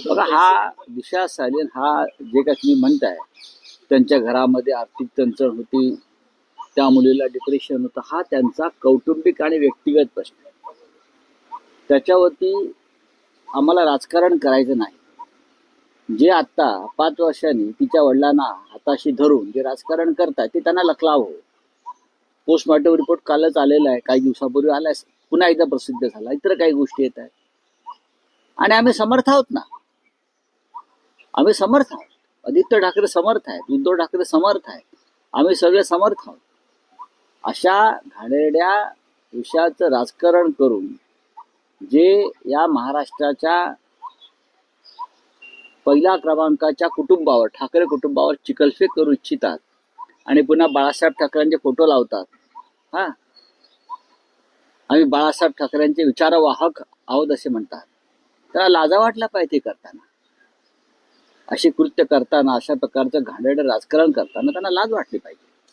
बघा, हा दिशा सालियन हा जे काही तुम्ही म्हणताय, त्यांच्या घरामध्ये आर्थिक चणचण होती, त्या मुलीला डिप्रेशन होतं, हा त्यांचा कौटुंबिक आणि व्यक्तिगत प्रश्न आहे. त्याच्यावरती आम्हाला राजकारण करायचं नाही. जे आता 5 वर्षांनी तिच्या वडिलांना हाताशी धरून जे राजकारण करतायत ते त्यांना लखलाव. पोस्टमॉर्टम रिपोर्ट कालच आलेला आहे, काही दिवसापूर्वी आलाय, पुन्हा एकदा प्रसिद्ध झाला, इतर काही गोष्टी येत आहेत आणि आम्ही समर्थ आहोत ना. आम्ही समर्थ आहोत. आदित्य ठाकरे समर्थ आहेत, उद्धव ठाकरे समर्थ आहेत, आम्ही सगळे समर्थ आहोत. अशा घाणेरड्या विषयाचं राजकारण करून जे या महाराष्ट्राच्या पहिल्या क्रमांकाच्या कुटुंबावर, ठाकरे कुटुंबावर चिखलफेक करू इच्छितात आणि पुन्हा बाळासाहेब ठाकरेंचे फोटो लावतात. हा, आम्ही बाळासाहेब ठाकरेंचे विचारवाहक आहोत असे म्हणतात. त्याला लाजा वाटला पाहिजे ते करताना. अशी कृत्य करताना, अशा प्रकारचं घाणेरडं राजकारण करताना त्यांना लाज वाटली पाहिजे.